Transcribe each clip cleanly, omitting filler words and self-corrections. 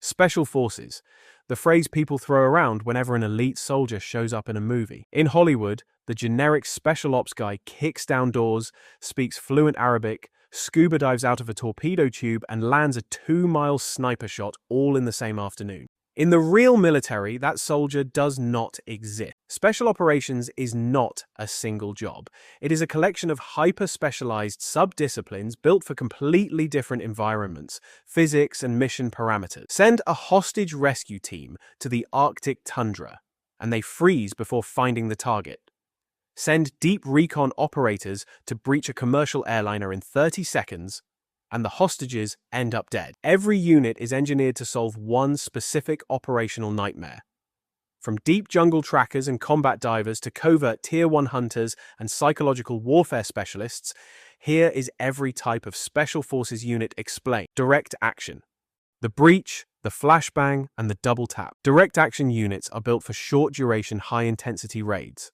Special Forces, the phrase people throw around whenever an elite soldier shows up in a movie. In Hollywood, the generic special ops guy kicks down doors, speaks fluent Arabic, scuba dives out of a torpedo tube, and lands a 2-mile sniper shot all in the same afternoon. In the real military, that soldier does not exist. Special operations is not a single job. It is a collection of hyper-specialized sub-disciplines built for completely different environments, physics, and mission parameters. Send a hostage rescue team to the Arctic tundra, and they freeze before finding the target. Send deep recon operators to breach a commercial airliner in 30 seconds, and the hostages end up dead. Every unit is engineered to solve one specific operational nightmare. From deep jungle trackers and combat divers to covert Tier 1 hunters and psychological warfare specialists, here is every type of Special Forces unit explained. Direct action. The breach, the flashbang, and the double tap. Direct action units are built for short-duration, high-intensity raids.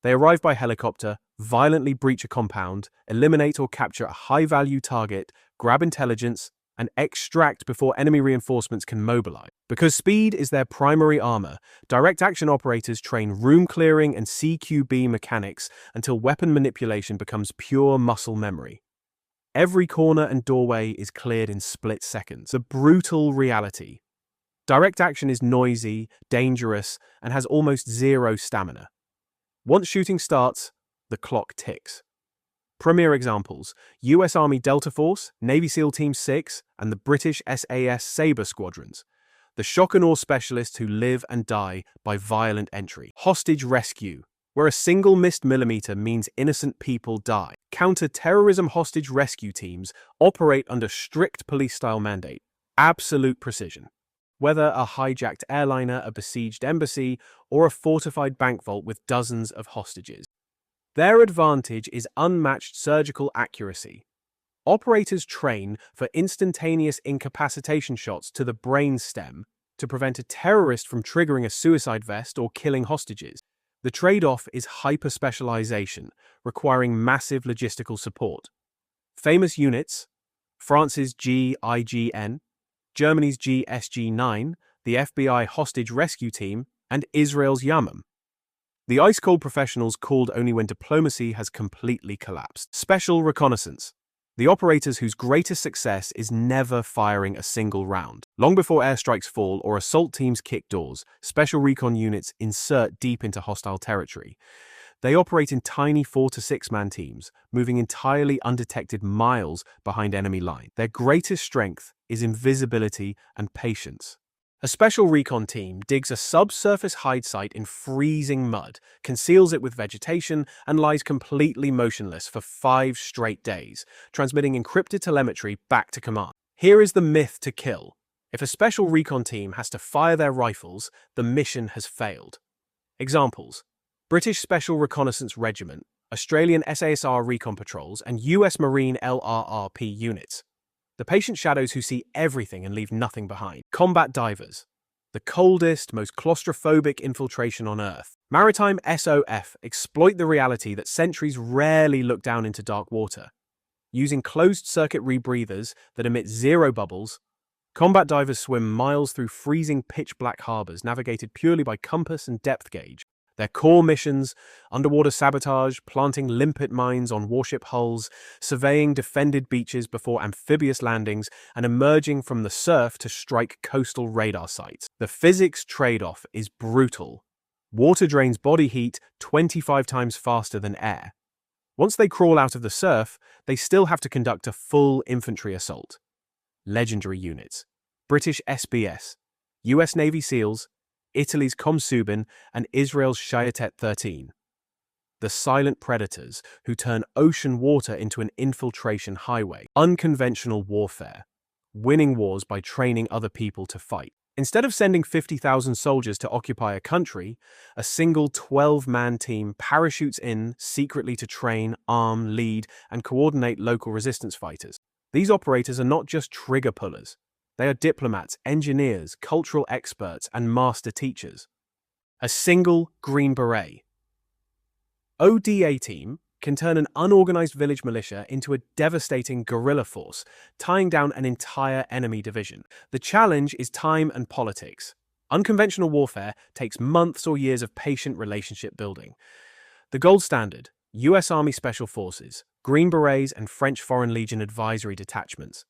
They arrive by helicopter, violently breach a compound, eliminate or capture a high-value target, grab intelligence, and extract before enemy reinforcements can mobilize. Because speed is their primary armor, direct action operators train room clearing and CQB mechanics until weapon manipulation becomes pure muscle memory. Every corner and doorway is cleared in split seconds. The brutal reality. Direct action is noisy, dangerous, and has almost zero stamina. Once shooting starts, the clock ticks. Premier examples: US Army Delta Force, Navy SEAL Team 6, and the British SAS Sabre squadrons. The shock and awe specialists who live and die by violent entry. Hostage rescue, where a single missed millimeter means innocent people die. Counter-terrorism hostage rescue teams operate under strict police-style mandate. Absolute precision. Whether a hijacked airliner, a besieged embassy, or a fortified bank vault with dozens of hostages. Their advantage is unmatched surgical accuracy. Operators train for instantaneous incapacitation shots to the brain stem to prevent a terrorist from triggering a suicide vest or killing hostages. The trade-off is hyper-specialization, requiring massive logistical support. Famous units: France's GIGN, Germany's GSG-9, the FBI Hostage Rescue Team, and Israel's Yamam. The ice-cold professionals called only when diplomacy has completely collapsed. Special reconnaissance. The operators whose greatest success is never firing a single round. Long before airstrikes fall or assault teams kick doors, special recon units insert deep into hostile territory. They operate in tiny 4 to 6 man teams, moving entirely undetected miles behind enemy line. Their greatest strength is invisibility and patience. A special recon team digs a subsurface hide site in freezing mud, conceals it with vegetation, and lies completely motionless for 5 straight days, transmitting encrypted telemetry back to command. Here is the myth to kill. If a special recon team has to fire their rifles, the mission has failed. Examples: British Special Reconnaissance Regiment, Australian SASR Recon Patrols, and US Marine LRRP units. The patient shadows who see everything and leave nothing behind. Combat divers. The coldest, most claustrophobic infiltration on Earth. Maritime SOF exploit the reality that sentries rarely look down into dark water. Using closed-circuit rebreathers that emit zero bubbles, combat divers swim miles through freezing pitch-black harbors navigated purely by compass and depth gauge. Their core missions: underwater sabotage, planting limpet mines on warship hulls, surveying defended beaches before amphibious landings, and emerging from the surf to strike coastal radar sites. The physics trade-off is brutal. Water drains body heat 25 times faster than air. Once they crawl out of the surf, they still have to conduct a full infantry assault. Legendary units: British SBS, US Navy SEALs, Italy's Komsubin, and Israel's Shayatet 13. The silent predators who turn ocean water into an infiltration highway. Unconventional warfare. Winning wars by training other people to fight. Instead of sending 50,000 soldiers to occupy a country, a single 12-man team parachutes in secretly to train, arm, lead, and coordinate local resistance fighters. These operators are not just trigger pullers. They are diplomats, engineers, cultural experts, and master teachers. A single Green Beret. ODA team can turn an unorganized village militia into a devastating guerrilla force, tying down an entire enemy division. The challenge is time and politics. Unconventional warfare takes months or years of patient relationship building. The gold standard: US Army Special Forces, Green Berets, and French Foreign Legion advisory detachments.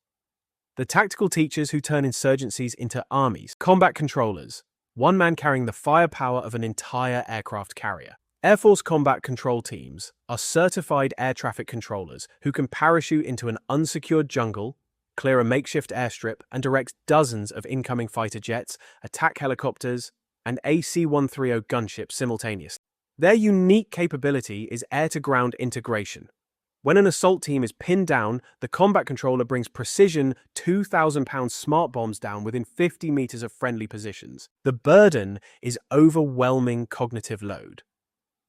The tactical teachers who turn insurgencies into armies, combat controllers, one man carrying the firepower of an entire aircraft carrier. Air Force Combat Control Teams are certified air traffic controllers who can parachute into an unsecured jungle, clear a makeshift airstrip, and direct dozens of incoming fighter jets, attack helicopters, and AC-130 gunships simultaneously. Their unique capability is air-to-ground integration. When an assault team is pinned down, the combat controller brings precision 2,000-pound smart bombs down within 50 meters of friendly positions. The burden is overwhelming cognitive load.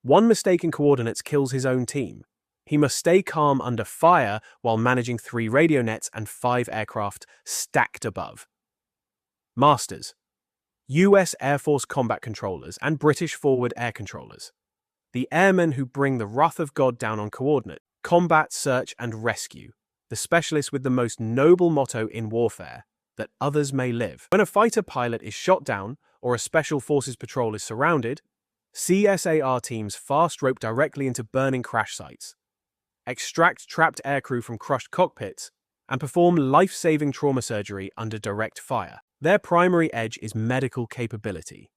One mistake in coordinates kills his own team. He must stay calm under fire while managing 3 radio nets and 5 aircraft stacked above. Masters: US Air Force combat controllers and British forward air controllers. The airmen who bring the wrath of God down on coordinate. Combat, search, and rescue. The specialists with the most noble motto in warfare: that others may live. When a fighter pilot is shot down or a special forces patrol is surrounded, CSAR teams fast rope directly into burning crash sites, extract trapped aircrew from crushed cockpits, and perform life-saving trauma surgery under direct fire. Their primary edge is medical capability.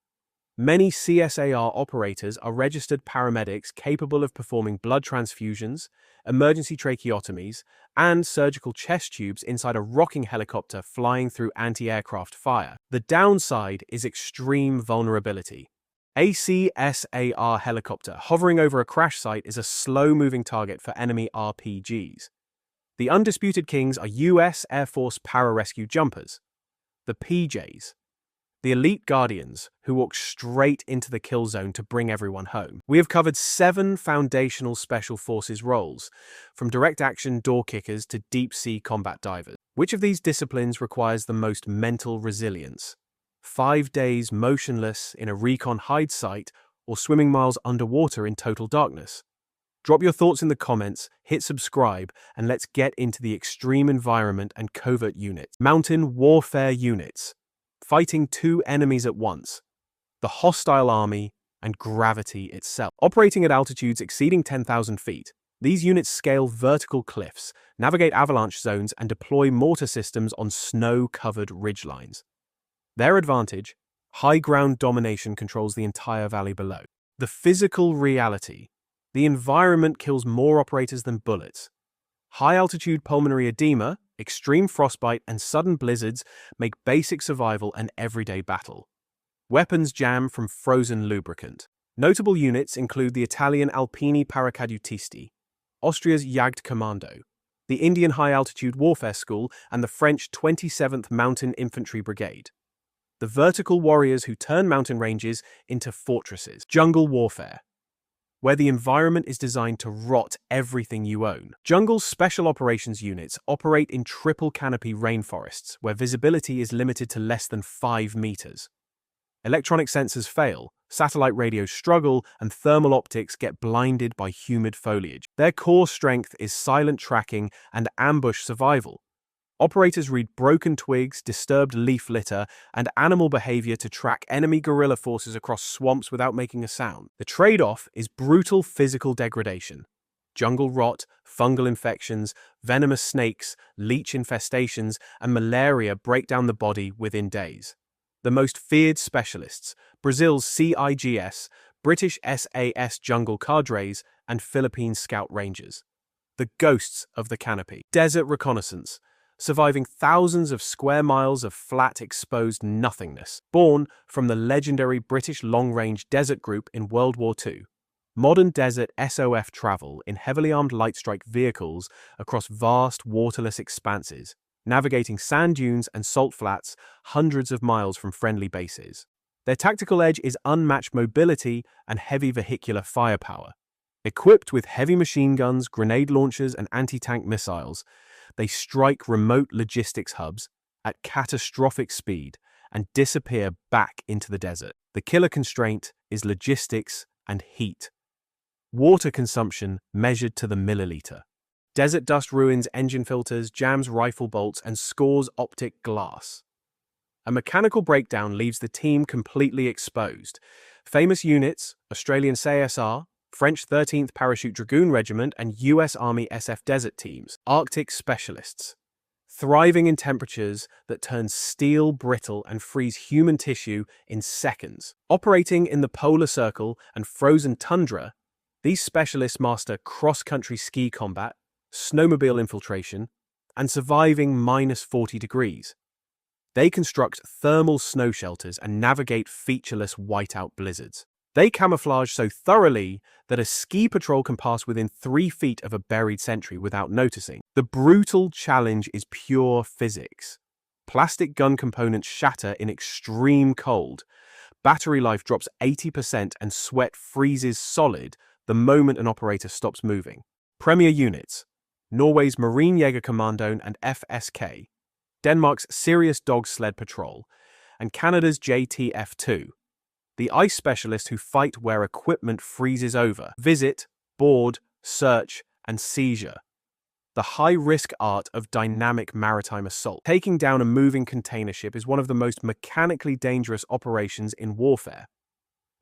Many CSAR operators are registered paramedics capable of performing blood transfusions, emergency tracheotomies, and surgical chest tubes inside a rocking helicopter flying through anti-aircraft fire. The downside is extreme vulnerability. A CSAR helicopter hovering over a crash site is a slow-moving target for enemy RPGs. The undisputed kings are US Air Force pararescue jumpers, the PJs, the elite guardians who walk straight into the kill zone to bring everyone home. We have covered 7 foundational special forces roles, from direct action door kickers to deep sea combat divers. Which of these disciplines requires the most mental resilience? 5 days motionless in a recon hide site, or swimming miles underwater in total darkness? Drop your thoughts in the comments, hit subscribe, and let's get into the extreme environment and covert units. Mountain warfare units, fighting 2 enemies at once: the hostile army and gravity itself. Operating at altitudes exceeding 10,000 feet, these units scale vertical cliffs, navigate avalanche zones, and deploy mortar systems on snow-covered ridgelines. Their advantage: high ground domination controls the entire valley below. The physical reality: the environment kills more operators than bullets. High-altitude pulmonary edema, extreme frostbite, and sudden blizzards make basic survival an everyday battle. Weapons jam from frozen lubricant. Notable units include the Italian Alpini Paracadutisti, Austria's Jagdkommando, the Indian High-Altitude Warfare School, and the French 27th Mountain Infantry Brigade. The vertical warriors who turn mountain ranges into fortresses. Jungle warfare, where the environment is designed to rot everything you own. Jungle Special Operations units operate in triple canopy rainforests, where visibility is limited to less than 5 meters. Electronic sensors fail, satellite radios struggle, and thermal optics get blinded by humid foliage. Their core strength is silent tracking and ambush survival. Operators read broken twigs, disturbed leaf litter, and animal behavior to track enemy guerrilla forces across swamps without making a sound. The trade-off is brutal physical degradation. Jungle rot, fungal infections, venomous snakes, leech infestations, and malaria break down the body within days. The most feared specialists: Brazil's CIGS, British SAS jungle cadres, and Philippine scout rangers. The ghosts of the canopy. Desert reconnaissance, surviving thousands of square miles of flat, exposed nothingness. Born from the legendary British long-range desert group in World War II. Modern desert SOF travel in heavily armed light strike vehicles across vast, waterless expanses, navigating sand dunes and salt flats hundreds of miles from friendly bases. Their tactical edge is unmatched mobility and heavy vehicular firepower. Equipped with heavy machine guns, grenade launchers, and anti-tank missiles, they strike remote logistics hubs at catastrophic speed and disappear back into the desert. The killer constraint is logistics and heat. Water consumption measured to the milliliter. Desert dust ruins engine filters, jams rifle bolts, and scores optic glass. A mechanical breakdown leaves the team completely exposed. Famous units, Australian CSR, French 13th Parachute Dragoon Regiment, and US Army SF Desert Teams, Arctic specialists. Thriving in temperatures that turn steel brittle and freeze human tissue in seconds. Operating in the polar circle and frozen tundra, these specialists master cross-country ski combat, snowmobile infiltration, and surviving -40 degrees. They construct thermal snow shelters and navigate featureless whiteout blizzards. They camouflage so thoroughly that a ski patrol can pass within 3 feet of a buried sentry without noticing. The brutal challenge is pure physics. Plastic gun components shatter in extreme cold. Battery life drops 80% and sweat freezes solid the moment an operator stops moving. Premier units: Norway's Marine Jägerkommando and FSK, Denmark's Serious Dog Sled Patrol, and Canada's JTF2, the ice specialists who fight where equipment freezes over. Visit, board, search, and seizure. The high-risk art of dynamic maritime assault. Taking down a moving container ship is one of the most mechanically dangerous operations in warfare.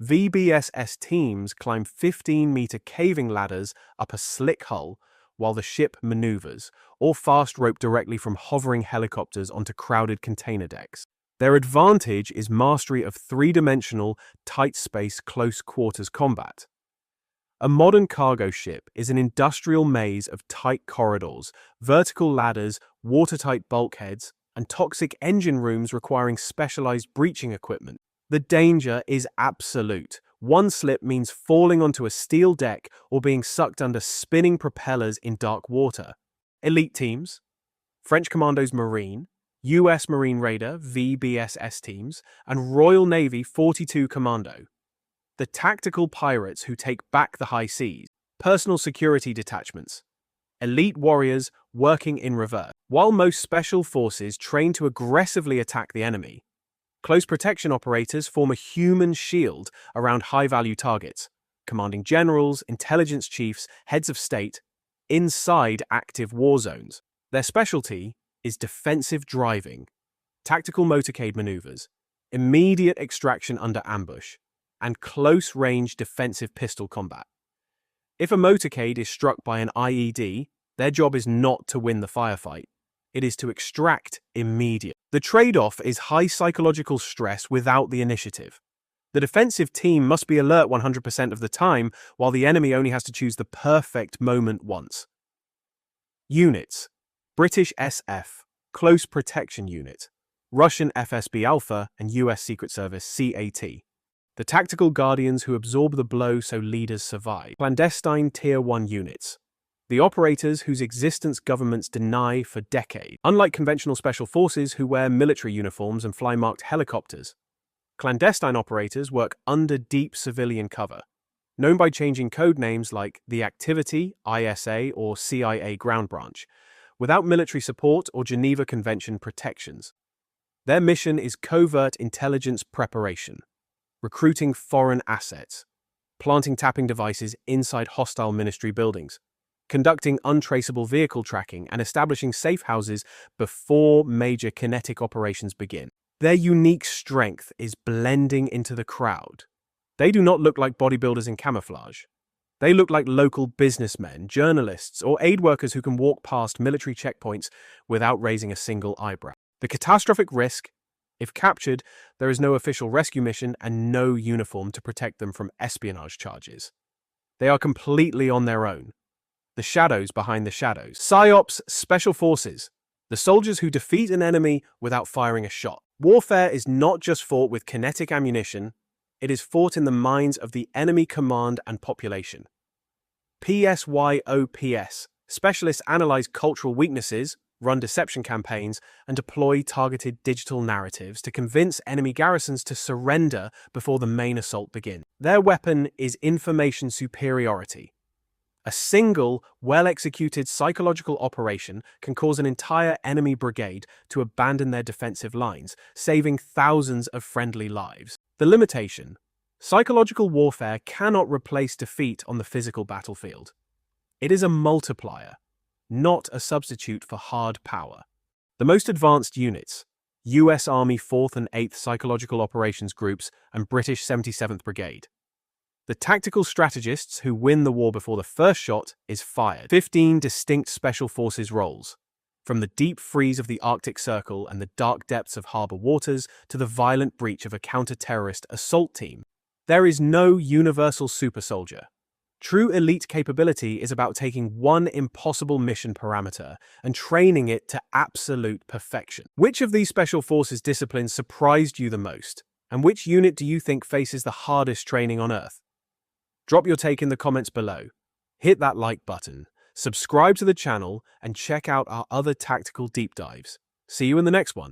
VBSS teams climb 15-meter caving ladders up a slick hull while the ship maneuvers, or fast rope directly from hovering helicopters onto crowded container decks. Their advantage is mastery of three-dimensional, tight-space, close-quarters combat. A modern cargo ship is an industrial maze of tight corridors, vertical ladders, watertight bulkheads, and toxic engine rooms requiring specialized breaching equipment. The danger is absolute. One slip means falling onto a steel deck or being sucked under spinning propellers in dark water. Elite teams: French Commandos Marine, US Marine Raider VBSS teams, and Royal Navy 42 Commando. The tactical pirates who take back the high seas. Personal security detachments: elite warriors working in reverse. While most special forces train to aggressively attack the enemy, close protection operators form a human shield around high-value targets, commanding generals, intelligence chiefs, heads of state, inside active war zones. Their specialty is defensive driving, tactical motorcade maneuvers, immediate extraction under ambush, and close-range defensive pistol combat. If a motorcade is struck by an IED, their job is not to win the firefight. It is to extract immediately. The trade-off is high psychological stress without the initiative. The defensive team must be alert 100% of the time, while the enemy only has to choose the perfect moment once. Units: British SF, Close Protection Unit, Russian FSB Alpha, and US Secret Service CAT. The tactical guardians who absorb the blow so leaders survive. Clandestine Tier 1 units, the operators whose existence governments deny for decades. Unlike conventional special forces who wear military uniforms and fly marked helicopters, clandestine operators work under deep civilian cover, known by changing code names like the Activity, ISA, or CIA Ground Branch, without military support or Geneva Convention protections. Their mission is covert intelligence preparation, recruiting foreign assets, planting tapping devices inside hostile ministry buildings, conducting untraceable vehicle tracking, and establishing safe houses before major kinetic operations begin. Their unique strength is blending into the crowd. They do not look like bodybuilders in camouflage. They look like local businessmen, journalists, or aid workers who can walk past military checkpoints without raising a single eyebrow. The catastrophic risk: if captured, there is no official rescue mission and no uniform to protect them from espionage charges. They are completely on their own. The shadows behind the shadows. PSYOPs Special Forces, the soldiers who defeat an enemy without firing a shot. Warfare is not just fought with kinetic ammunition, it is fought in the minds of the enemy command and population. PSYOPS, specialists analyze cultural weaknesses, run deception campaigns, and deploy targeted digital narratives to convince enemy garrisons to surrender before the main assault begins. Their weapon is information superiority. A single, well-executed psychological operation can cause an entire enemy brigade to abandon their defensive lines, saving thousands of friendly lives. The limitation: Psychological warfare cannot replace defeat on the physical battlefield. It is a multiplier, not a substitute for hard power. The most advanced units, US Army 4th and 8th Psychological Operations Groups and British 77th Brigade. The tactical strategists who win the war before the first shot is fired. 15 distinct special forces roles, from the deep freeze of the Arctic Circle and the dark depths of harbor waters to the violent breach of a counter-terrorist assault team. There is no universal super soldier. True elite capability is about taking one impossible mission parameter and training it to absolute perfection. Which of these special forces disciplines surprised you the most? And which unit do you think faces the hardest training on Earth? Drop your take in the comments below. Hit that like button, subscribe to the channel, and check out our other tactical deep dives. See you in the next one.